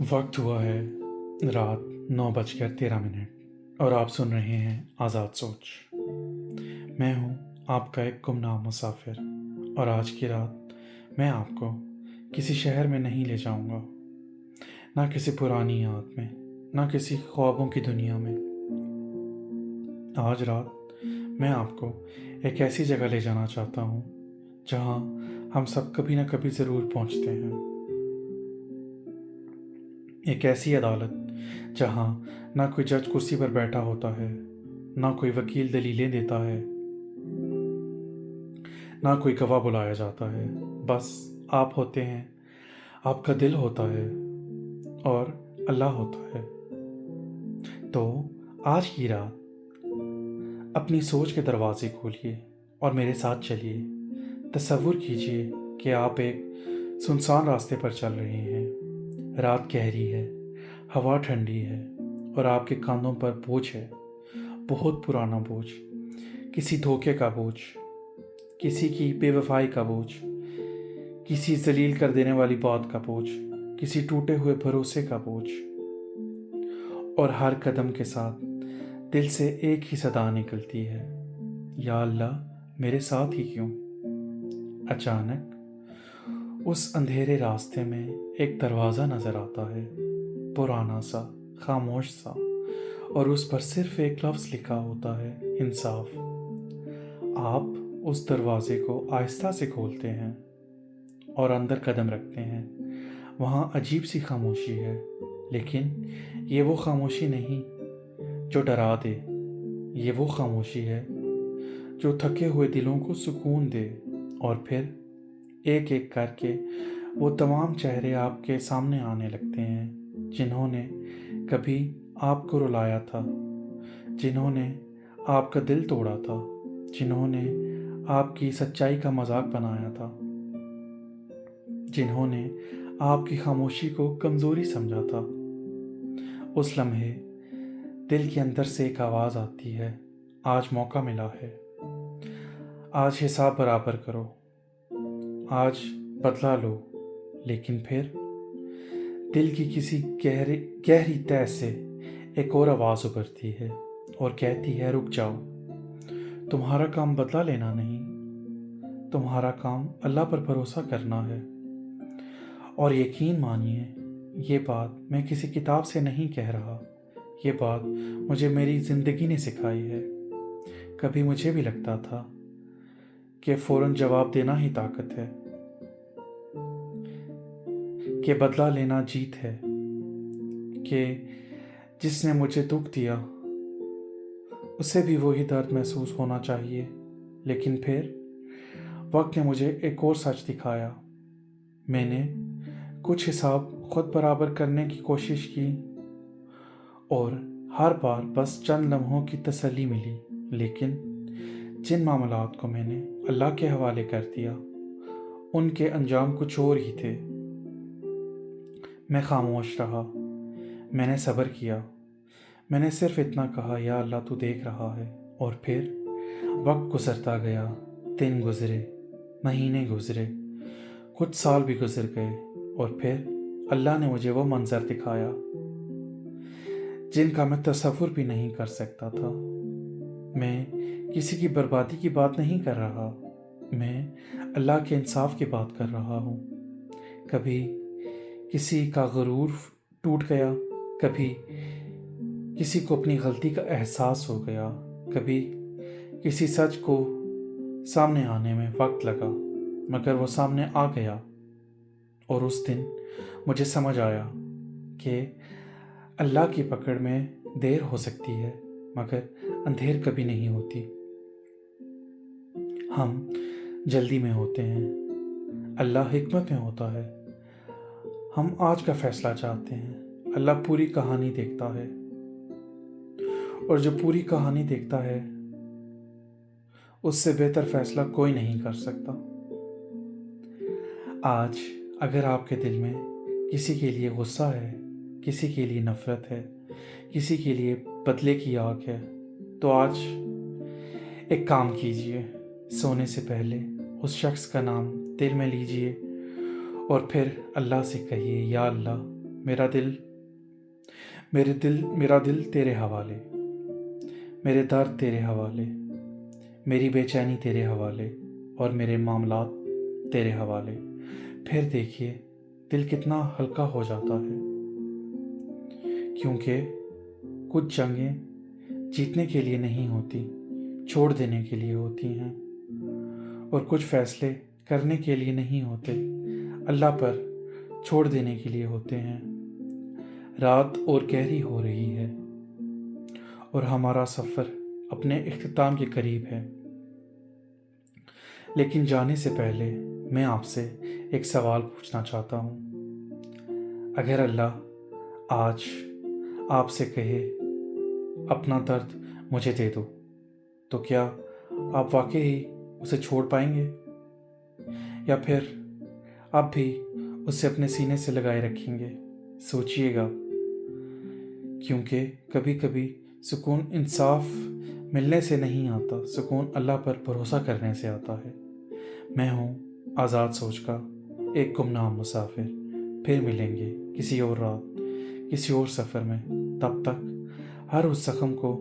वक्त हुआ है रात 9:13 और आप सुन रहे हैं आज़ाद सोच। मैं हूँ आपका एक गुमनाम मुसाफिर और आज की रात मैं आपको किसी शहर में नहीं ले जाऊँगा, ना किसी पुरानी याद में, ना किसी ख्वाबों की दुनिया में। आज रात मैं आपको एक ऐसी जगह ले जाना चाहता हूँ जहाँ हम सब कभी ना कभी ज़रूर पहुँचते हैं। एक ऐसी अदालत जहाँ ना कोई जज कुर्सी पर बैठा होता है, ना कोई वकील दलीलें देता है, ना कोई गवाह बुलाया जाता है। बस आप होते हैं, आपका दिल होता है और अल्लाह होता है। तो आज की रात अपनी सोच के दरवाजे खोलिए और मेरे साथ चलिए। तसव्वुर कीजिए कि आप एक सुनसान रास्ते पर चल रहे हैं। रात गहरी है, हवा ठंडी है और आपके कांधों पर बोझ है, बहुत पुराना बोझ, किसी धोखे का बोझ, किसी की बेवफाई का बोझ, किसी जलील कर देने वाली बात का बोझ, किसी टूटे हुए भरोसे का बोझ। और हर कदम के साथ दिल से एक ही सदा निकलती है, या अल्लाह मेरे साथ ही क्यों। अचानक उस अंधेरे रास्ते में एक दरवाज़ा नज़र आता है, पुराना सा, खामोश सा, और उस पर सिर्फ एक लफ्ज़ लिखा होता है, इंसाफ। आप उस दरवाज़े को आहिस्ता से खोलते हैं और अंदर कदम रखते हैं। वहाँ अजीब सी खामोशी है, लेकिन ये वो खामोशी नहीं जो डरा दे, ये वो खामोशी है जो थके हुए दिलों को सुकून दे। और फिर एक एक करके वो तमाम चेहरे आपके सामने आने लगते हैं जिन्होंने कभी आपको रुलाया था, जिन्होंने आपका दिल तोड़ा था, जिन्होंने आपकी सच्चाई का मजाक बनाया था, जिन्होंने आपकी खामोशी को कमज़ोरी समझा था। उस लम्हे दिल के अंदर से एक आवाज़ आती है, आज मौका मिला है, आज हिसाब बराबर करो, आज बदला लो। लेकिन फिर दिल की किसी गहरी तह से एक और आवाज़ उभरती है और कहती है, रुक जाओ, तुम्हारा काम बदला लेना नहीं, तुम्हारा काम अल्लाह पर भरोसा करना है। और यकीन मानिए, ये बात मैं किसी किताब से नहीं कह रहा, ये बात मुझे मेरी ज़िंदगी ने सिखाई है। कभी मुझे भी लगता था कि फ़ौरन जवाब देना ही ताकत है, कि बदला लेना जीत है, कि जिसने मुझे दुख दिया उसे भी वही दर्द महसूस होना चाहिए। लेकिन फिर वक्त ने मुझे एक और सच दिखाया। मैंने कुछ हिसाब खुद बराबर करने की कोशिश की और हर बार बस चंद लम्हों की तसल्ली मिली। लेकिन जिन मामलात को मैंने अल्लाह के हवाले कर दिया, उनके अंजाम कुछ और ही थे। मैं खामोश रहा, मैंने सब्र किया, मैंने सिर्फ इतना कहा, या अल्लाह तू देख रहा है। और फिर वक्त गुजरता गया, दिन गुजरे, महीने गुजरे, कुछ साल भी गुजर गए और फिर अल्लाह ने मुझे वो मंज़र दिखाया जिनका मैं तसव्वुर भी नहीं कर सकता था। मैं किसी की बर्बादी की बात नहीं कर रहा, मैं अल्लाह के इंसाफ की बात कर रहा हूँ। कभी किसी का गुरूर टूट गया, कभी किसी को अपनी गलती का एहसास हो गया, कभी किसी सच को सामने आने में वक्त लगा, मगर वो सामने आ गया। और उस दिन मुझे समझ आया कि अल्लाह की पकड़ में देर हो सकती है, मगर अंधेर कभी नहीं होती। हम जल्दी में होते हैं, अल्लाह हिकमत में होता है। हम आज का फैसला चाहते हैं, अल्लाह पूरी कहानी देखता है। और जो पूरी कहानी देखता है, उससे बेहतर फैसला कोई नहीं कर सकता। आज अगर आपके दिल में किसी के लिए गुस्सा है, किसी के लिए नफ़रत है, किसी के लिए बदले की आग है, तो आज एक काम कीजिए, सोने से पहले उस शख्स का नाम दिल में लीजिए और फिर अल्लाह से कहिए, या अल्लाह میرا دل تیرے حوالے، میرے درد تیرے حوالے، میری بے چینی تیرے حوالے، اور میرے معاملات تیرے حوالے۔ پھر دیکھیے دل کتنا ہلکا ہو جاتا ہے، کیونکہ کچھ جنگیں جیتنے کے لیے نہیں ہوتی، چھوڑ دینے کے لیے ہوتی ہیں، اور کچھ فیصلے کرنے کے لیے نہیں ہوتے، اللہ پر چھوڑ دینے کے لیے ہوتے ہیں۔ رات اور گہری ہو رہی ہے اور ہمارا سفر اپنے اختتام کے قریب ہے، لیکن جانے سے پہلے میں آپ سے ایک سوال پوچھنا چاہتا ہوں۔ اگر اللہ آج آپ سے کہے اپنا درد مجھے دے دو، تو کیا آپ واقعی اسے چھوڑ پائیں گے، یا پھر آپ بھی اسے اپنے سینے سے لگائے رکھیں گے؟ سوچئے گا، کیونکہ کبھی کبھی سکون انصاف ملنے سے نہیں آتا، سکون اللہ پر بھروسہ کرنے سے آتا ہے۔ میں ہوں آزاد سوچ کا ایک گمنام مسافر، پھر ملیں گے کسی اور رات، کسی اور سفر میں۔ تب تک ہر اس زخم کو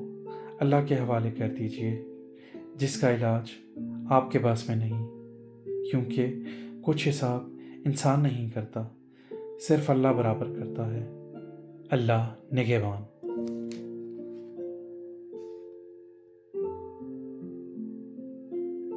اللہ کے حوالے کر دیجئے جس کا علاج آپ کے بس میں نہیں، کیونکہ کچھ حساب انسان نہیں کرتا، صرف اللہ برابر کرتا ہے۔ اللہ نگہبان۔